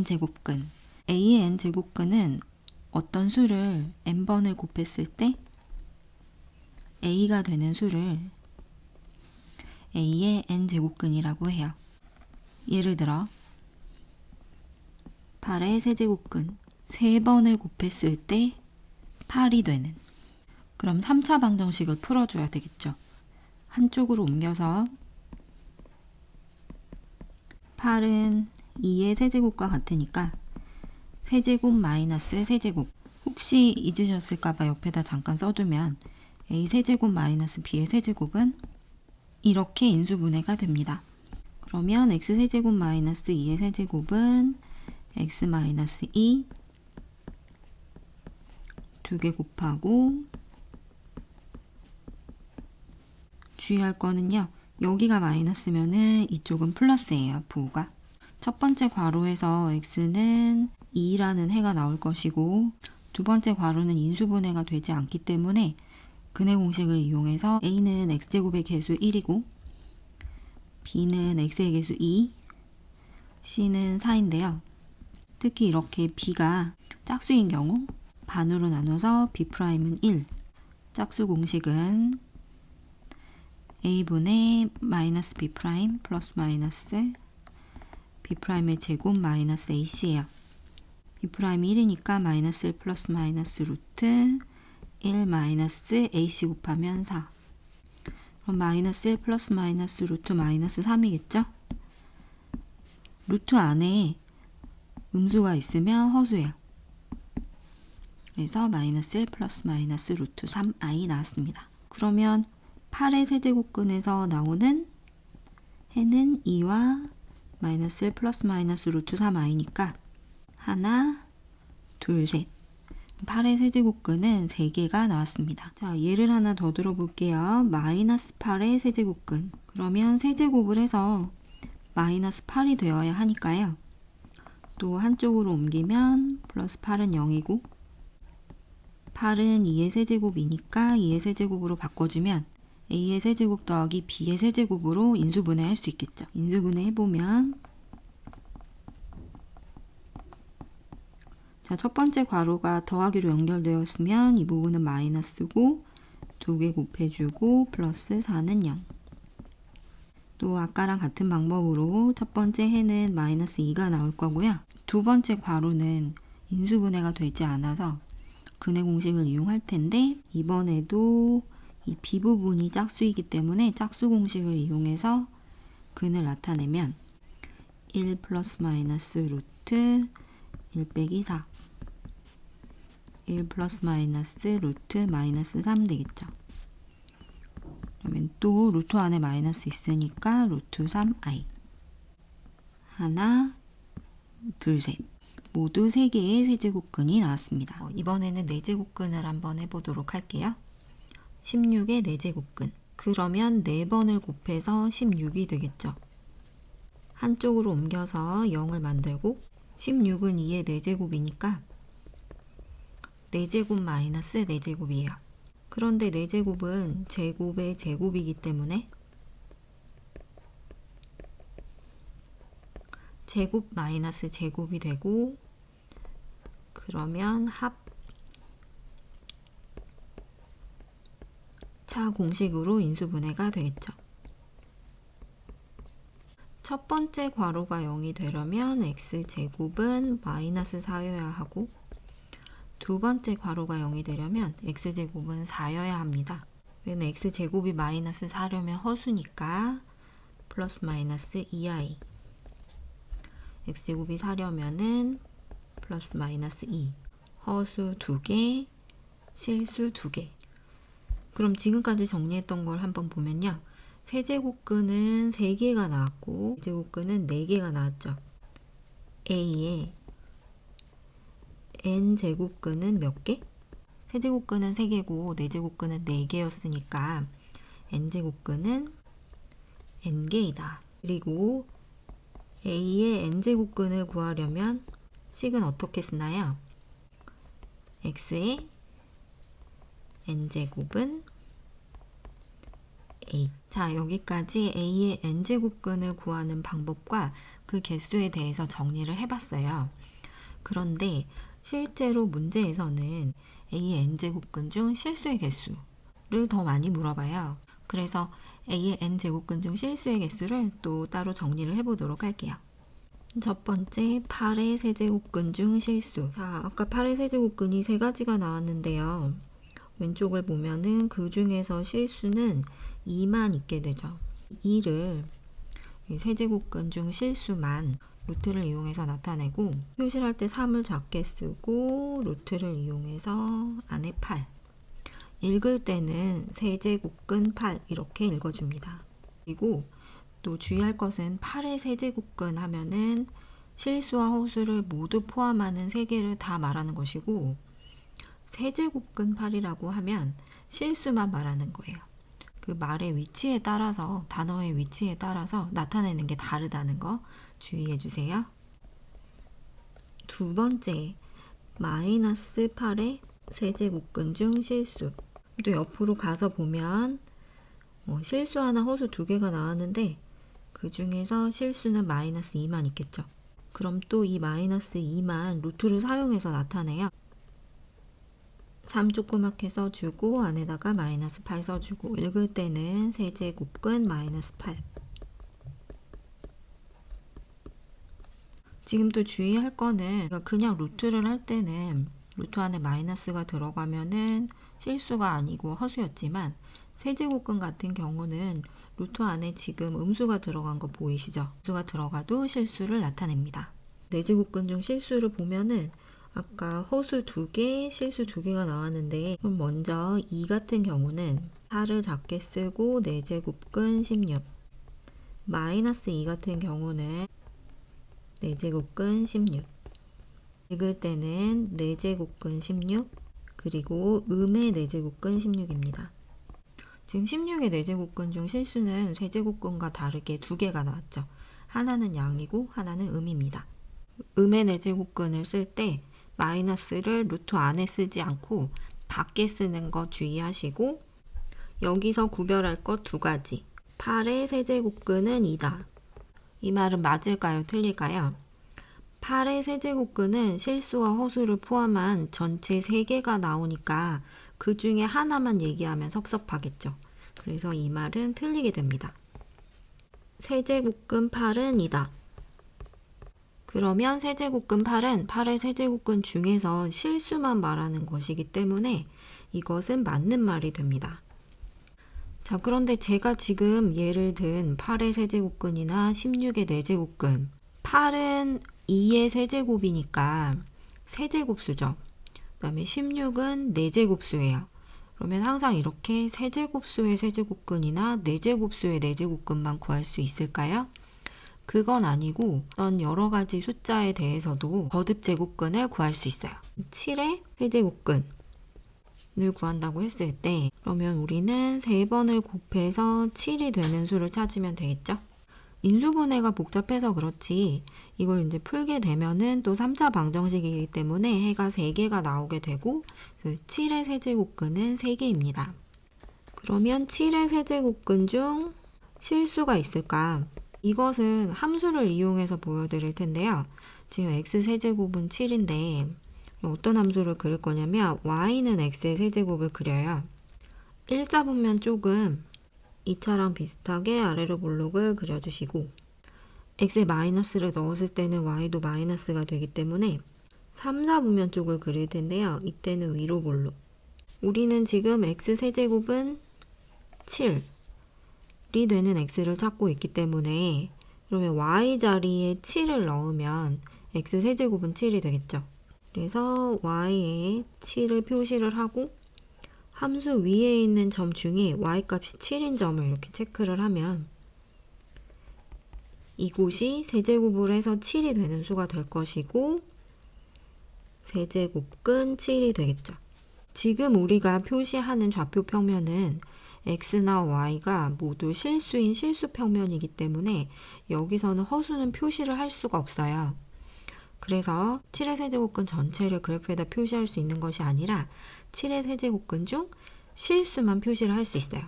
n제곱근. a의 n제곱근은 어떤 수를 n번을 곱했을 때 a가 되는 수를 a의 n제곱근이라고 해요. 예를 들어 8의 세제곱근 3번을 곱했을 때 8이 되는. 그럼 3차 방정식을 풀어줘야 되겠죠. 한쪽으로 옮겨서 8은 2의 세제곱과 같으니까 세제곱 마이너스 세제곱. 혹시 잊으셨을까봐 옆에다 잠깐 써두면 a 세제곱 마이너스 b의 세제곱은 이렇게 인수분해가 됩니다. 그러면 x 세제곱 마이너스 2의 세제곱은 x 마이너스 2 두 개 곱하고 주의할 거는요. 여기가 마이너스면은 이쪽은 플러스예요. 부호가. 첫 번째 괄호에서 x는 2라는 해가 나올 것이고 두 번째 괄호는 인수분해가 되지 않기 때문에 근해 공식을 이용해서 a는 x제곱의 개수 1이고 b는 x의 개수 2, c는 4인데요. 특히 이렇게 b가 짝수인 경우 반으로 나눠서 b'은 1. 짝수 공식은 a분의 마이너스 b' 플러스 마이너스 b'의 제곱 마이너스 ac예요. b'이 1이니까 마이너스 1 플러스 마이너스 루트 1 마이너스 ac 곱하면 4. 그럼 마이너스 1 플러스 마이너스 루트 마이너스 3이겠죠? 루트 안에 음수가 있으면 허수예요. 그래서 마이너스 1 플러스 마이너스 루트 3i 나왔습니다. 그러면 8의 세제곱근에서 나오는 해는 2와 마이너스 1 플러스 마이너스 루트 3i니까 하나, 둘, 셋. 8의 세제곱근은 3개가 나왔습니다. 자, 예를 하나 더 들어볼게요. 마이너스 8의 세제곱근. 그러면 세제곱을 해서 마이너스 8이 되어야 하니까요. 또 한쪽으로 옮기면 플러스 8은 0이고 8은 2의 세제곱이니까 2의 세제곱으로 바꿔주면 a의 세제곱 더하기 b의 세제곱으로 인수분해 할 수 있겠죠. 인수분해 해보면 자, 첫 번째 괄호가 더하기로 연결되었으면 이 부분은 마이너스고 2개 곱해주고 플러스 4는 0. 또 아까랑 같은 방법으로 첫 번째 해는 마이너스 2가 나올 거고요. 두 번째 괄호는 인수분해가 되지 않아서 근해 공식을 이용할 텐데 이번에도 이 b 부분이 짝수이기 때문에 짝수 공식을 이용해서 근을 나타내면 1 플러스 마이너스 루트 1 빼기 4 1 플러스 마이너스 루트 마이너스 3 되겠죠. 그러면 또 루트 안에 마이너스 있으니까 루트 3i. 하나, 둘, 셋. 모두 3개의 세제곱근이 나왔습니다. 이번에는 4제곱근을 한번 해보도록 할게요. 16의 4제곱근. 그러면 4번을 곱해서 16이 되겠죠. 한쪽으로 옮겨서 0을 만들고 16은 2의 4제곱이니까 4제곱 마이너스 4제곱이에요. 그런데 4제곱은 제곱의 제곱이기 때문에 제곱 마이너스 제곱이 되고 그러면 합차 공식으로 인수분해가 되겠죠. 첫 번째 괄호가 0이 되려면 x제곱은 마이너스 4여야 하고 두 번째 괄호가 0이 되려면 x제곱은 4여야 합니다. 왜냐면 x제곱이 마이너스 4려면 허수니까 플러스 마이너스 2i. x제곱이 4려면은 플러스 마이너스 2. 허수 2개, 실수 2개. 그럼 지금까지 정리했던 걸 한번 보면요. 세제곱근은 3개가 나왔고 제곱근은 4개가 나왔죠. a의 n제곱근은 몇 개? 세제곱근은 3개고 4제곱근은 4개였으니까 n제곱근은 n개이다. 그리고 a의 n제곱근을 구하려면 식은 어떻게 쓰나요? x의 n제곱은 a. 자, 여기까지 a의 n제곱근을 구하는 방법과 그 개수에 대해서 정리를 해봤어요. 그런데 실제로 문제에서는 A의 n제곱근 중 실수의 개수를 더 많이 물어봐요. 그래서 A의 n제곱근 중 실수의 개수를 또 따로 정리를 해보도록 할게요. 첫 번째, 8의 세제곱근 중 실수. 자, 아까 8의 세제곱근이 세 가지가 나왔는데요. 왼쪽을 보면은 그 중에서 실수는 2만 있게 되죠. 2를 세제곱근 중 실수만 루트를 이용해서 나타내고, 표시를 할 때 3을 작게 쓰고 루트를 이용해서 안에 8. 읽을 때는 세제곱근 8 이렇게 읽어줍니다. 그리고 또 주의할 것은 8의 세제곱근 하면은 실수와 허수를 모두 포함하는 세 개를 다 말하는 것이고, 세제곱근 8이라고 하면 실수만 말하는 거예요. 그 말의 위치에 따라서, 단어의 위치에 따라서 나타내는 게 다르다는 거 주의해 주세요. 두 번째, 마이너스 8의 세제곱근 중 실수. 또 옆으로 가서 보면 실수 하나, 허수 두 개가 나왔는데 그 중에서 실수는 마이너스 2만 있겠죠. 그럼 또 이 마이너스 2만 루트를 사용해서 나타내요. 3 조그맣게 써주고 안에다가 마이너스 8 써주고, 읽을 때는 세제곱근 마이너스 8. 지금 또 주의할 거는, 그냥 루트를 할 때는 루트 안에 마이너스가 들어가면은 실수가 아니고 허수였지만, 세제곱근 같은 경우는 루트 안에 지금 음수가 들어간 거 보이시죠? 음수가 들어가도 실수를 나타냅니다. 네제곱근 중 실수를 보면은 아까 허수 2개, 실수 2개가 나왔는데, 그럼 먼저 2 같은 경우는 4를 작게 쓰고 4제곱근 16. 마이너스 2 같은 경우는 4제곱근 16. 읽을 때는 4제곱근 16, 그리고 음의 4제곱근 16입니다. 지금 16의 4제곱근 중 실수는 세제곱근과 다르게 2개가 나왔죠. 하나는 양이고 하나는 음입니다. 음의 4제곱근을 쓸 때 마이너스를 루트 안에 쓰지 않고 밖에 쓰는 거 주의하시고, 여기서 구별할 것 2가지. 8의 세제곱근은 2다. 이 말은 맞을까요? 틀릴까요? 8의 세제곱근은 실수와 허수를 포함한 전체 3개가 나오니까 그 중에 하나만 얘기하면 섭섭하겠죠. 그래서 이 말은 틀리게 됩니다. 세제곱근 8은 2다. 그러면 세제곱근 8은 8의 세제곱근 중에서 실수만 말하는 것이기 때문에 이것은 맞는 말이 됩니다. 자, 그런데 제가 지금 예를 든 8의 세제곱근이나 16의 4제곱근, 8은 2의 세제곱이니까 세제곱수죠. 그 다음에 16은 4제곱수예요. 그러면 항상 이렇게 세제곱수의 세제곱근이나 4제곱수의 4제곱근만 구할 수 있을까요? 그건 아니고 어떤 여러 가지 숫자에 대해서도 거듭 제곱근을 구할 수 있어요. 7의 세제곱근을 구한다고 했을 때, 그러면 우리는 3번을 곱해서 7이 되는 수를 찾으면 되겠죠? 인수분해가 복잡해서 그렇지 이걸 이제 풀게 되면은 또 3차 방정식이기 때문에 해가 3개가 나오게 되고, 7의 세제곱근은 3개입니다. 그러면 7의 세제곱근 중 실수가 있을까? 이것은 함수를 이용해서 보여드릴 텐데요. 지금 x세제곱은 7인데 어떤 함수를 그릴 거냐면 y는 x의 세제곱을 그려요. 1사분면 조금 2차랑 비슷하게 아래로 볼록을 그려주시고, x에 마이너스를 넣었을 때는 y도 마이너스가 되기 때문에 3, 4분면 쪽을 그릴 텐데요. 이때는 위로 볼록. 우리는 지금 x세제곱은 7이 되는 x를 찾고 있기 때문에, 그러면 y 자리에 7을 넣으면 x세제곱은 7이 되겠죠. 그래서 y에 7을 표시를 하고, 함수 위에 있는 점 중에 y값이 7인 점을 이렇게 체크를 하면 이곳이 세제곱을 해서 7이 되는 수가 될 것이고, 세제곱근 7이 되겠죠. 지금 우리가 표시하는 좌표 평면은 x나 y가 모두 실수인 실수 평면이기 때문에 여기서는 허수는 표시를 할 수가 없어요. 그래서 7의 세제곱근 전체를 그래프에다 표시할 수 있는 것이 아니라 7의 세제곱근 중 실수만 표시를 할 수 있어요.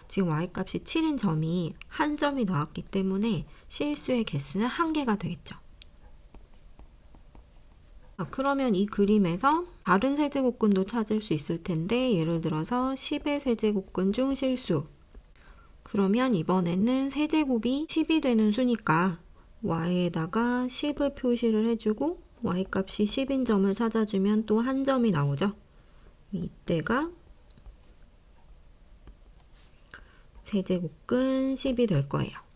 지금 y값이 7인 점이 한 점이 나왔기 때문에 실수의 개수는 1개가 되겠죠. 그러면 이 그림에서 다른 세제곱근도 찾을 수 있을 텐데, 예를 들어서 10의 세제곱근 중 실수. 그러면 이번에는 세제곱이 10이 되는 수니까 y에다가 10을 표시를 해주고 y값이 10인 점을 찾아주면 또 한 점이 나오죠. 이때가 세제곱근 10이 될 거예요.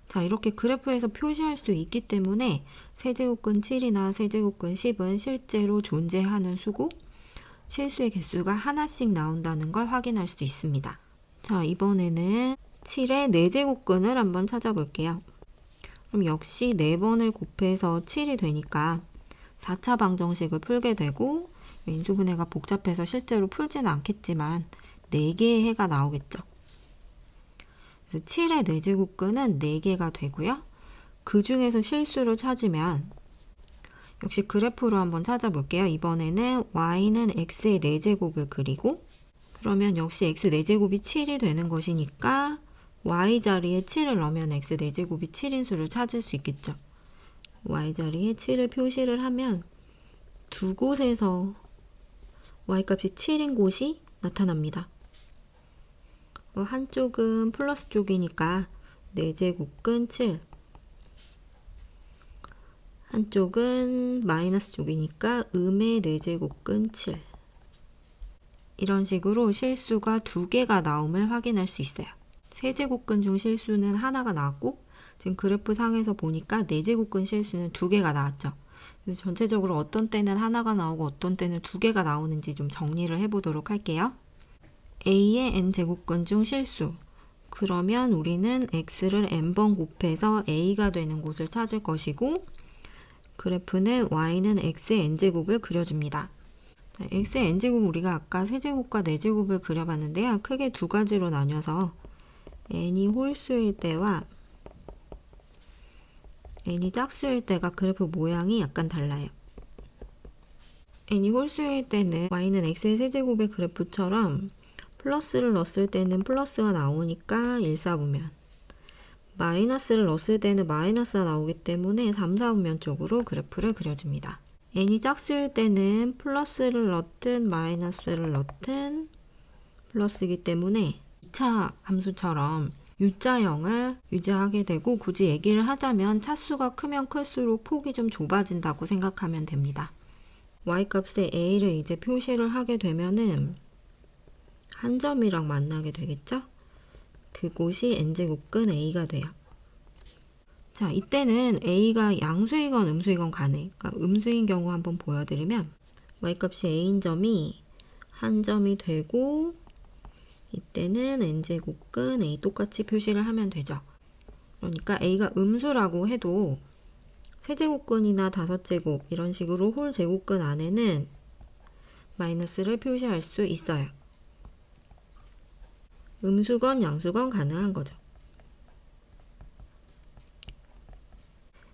자, 이렇게 그래프에서 표시할 수 있기 때문에 세제곱근 7이나 세제곱근 10은 실제로 존재하는 수고 실수의 개수가 하나씩 나온다는 걸 확인할 수 있습니다. 자, 이번에는 7의 4제곱근을 한번 찾아볼게요. 그럼 역시 4번을 곱해서 7이 되니까 4차 방정식을 풀게 되고, 인수분해가 복잡해서 실제로 풀지는 않겠지만 4개의 해가 나오겠죠. 그래서 7의 4제곱근은 4개가 되고요. 그 중에서 실수를 찾으면 역시 그래프로 한번 찾아볼게요. 이번에는 y는 x의 4제곱을 그리고, 그러면 역시 x 4제곱이 7이 되는 것이니까 y 자리에 7을 넣으면 x 4제곱이 7인 수를 찾을 수 있겠죠. y 자리에 7을 표시를 하면 두 곳에서 y값이 7인 곳이 나타납니다. 한쪽은 플러스 쪽이니까 4제곱근 7, 한쪽은 마이너스 쪽이니까 음의 4제곱근 7. 이런 식으로 실수가 2개가 나옴을 확인할 수 있어요. 세제곱근 중 실수는 하나가 나왔고, 지금 그래프 상에서 보니까 4제곱근 실수는 2개가 나왔죠. 그래서 전체적으로 어떤 때는 하나가 나오고 어떤 때는 2개가 나오는지 좀 정리를 해보도록 할게요. a의 n제곱근 중 실수. 그러면 우리는 x를 n번 곱해서 a가 되는 곳을 찾을 것이고, 그래프는 y는 x의 n제곱을 그려줍니다. x의 n제곱 우리가 아까 세제곱과 4제곱을 그려봤는데요. 크게 두 가지로 나뉘어서 n이 홀수일 때와 n이 짝수일 때가 그래프 모양이 약간 달라요. n이 홀수일 때는 y는 x의 세제곱의 그래프처럼 플러스를 넣었을 때는 플러스가 나오니까 1, 4분면, 마이너스를 넣었을 때는 마이너스가 나오기 때문에 3, 4분면 쪽으로 그래프를 그려줍니다. n이 짝수일 때는 플러스를 넣든 마이너스를 넣든 플러스이기 때문에 2차 함수처럼 U자형을 유지하게 되고, 굳이 얘기를 하자면 차수가 크면 클수록 폭이 좀 좁아진다고 생각하면 됩니다. y값에 a를 이제 표시를 하게 되면은 한 점이랑 만나게 되겠죠? 그곳이 n제곱근 a가 돼요. 자, 이때는 a가 양수이건 음수이건 간에, 그러니까 음수인 경우 한번 보여드리면 y값이 a인 점이 한 점이 되고, 이때는 n제곱근 a 똑같이 표시를 하면 되죠. 그러니까 a가 음수라고 해도 세제곱근이나 5제곱 이런 식으로 홀 제곱근 안에는 마이너스를 표시할 수 있어요. 음수건 양수건 가능한 거죠.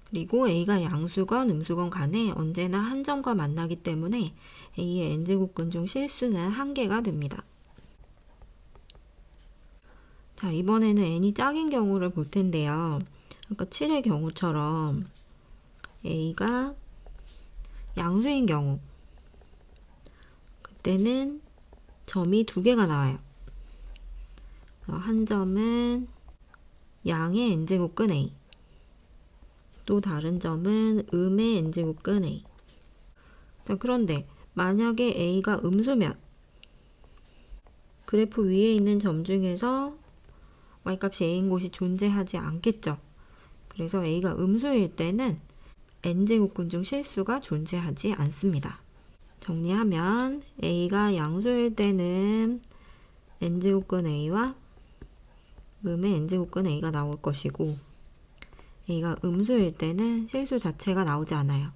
그리고 a가 양수건 음수건 간에 언제나 한 점과 만나기 때문에 a의 n제곱근 중 실수는 1개가 됩니다. 자, 이번에는 n이 짝인 경우를 볼 텐데요. 아까 7의 경우처럼 a가 양수인 경우, 그때는 점이 2개가 나와요. 한 점은 양의 n제곱근 a, 또 다른 점은 음의 n제곱근 a. 자, 그런데 만약에 a가 음수면 그래프 위에 있는 점 중에서 y값이 a인 곳이 존재하지 않겠죠. 그래서 a가 음수일 때는 n제곱근 중 실수가 존재하지 않습니다. 정리하면 a가 양수일 때는 n제곱근 a와 음의 n제곱근 a가 나올 것이고, a가 음수일 때는 실수 자체가 나오지 않아요.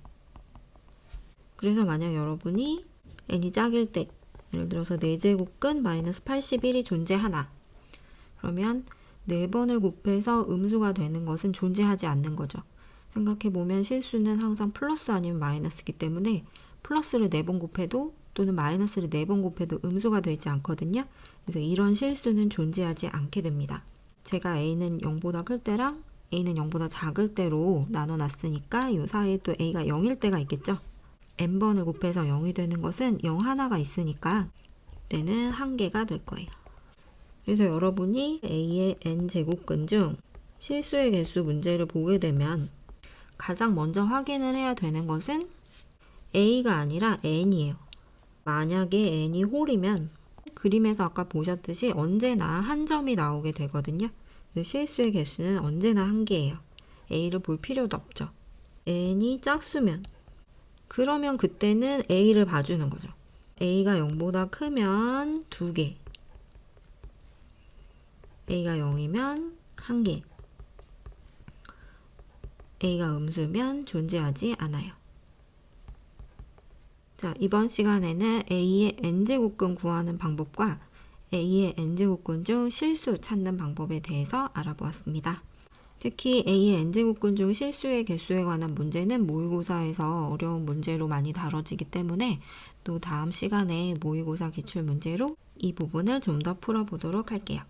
그래서 만약 여러분이 n이 짝일 때, 예를 들어서 4제곱근 마이너스 81이 존재하나, 그러면 4번을 곱해서 음수가 되는 것은 존재하지 않는 거죠. 생각해보면 실수는 항상 플러스 아니면 마이너스이기 때문에 플러스를 4번 곱해도 또는 마이너스를 4번 곱해도 음수가 되지 않거든요. 그래서 이런 실수는 존재하지 않게 됩니다. 제가 a는 0보다 클 때랑 a는 0보다 작을 때로 나눠놨으니까 이 사이에 또 a가 0일 때가 있겠죠. n번을 곱해서 0이 되는 것은 0 하나가 있으니까 이때는 1개가 될 거예요. 그래서 여러분이 a의 n제곱근 중 실수의 개수 문제를 보게 되면 가장 먼저 확인을 해야 되는 것은 a가 아니라 n이에요. 만약에 n이 홀이면 그림에서 아까 보셨듯이 언제나 한 점이 나오게 되거든요. 실수의 개수는 언제나 1개예요. a를 볼 필요도 없죠. n이 짝수면 그러면 그때는 a를 봐주는 거죠. a가 0보다 크면 2개, a가 0이면 1개, a가 음수면 존재하지 않아요. 자, 이번 시간에는 a의 n제곱근 구하는 방법과 a의 n제곱근 중 실수 찾는 방법에 대해서 알아보았습니다. 특히 a의 n제곱근 중 실수의 개수에 관한 문제는 모의고사에서 어려운 문제로 많이 다뤄지기 때문에 또 다음 시간에 모의고사 기출 문제로 이 부분을 좀 더 풀어보도록 할게요.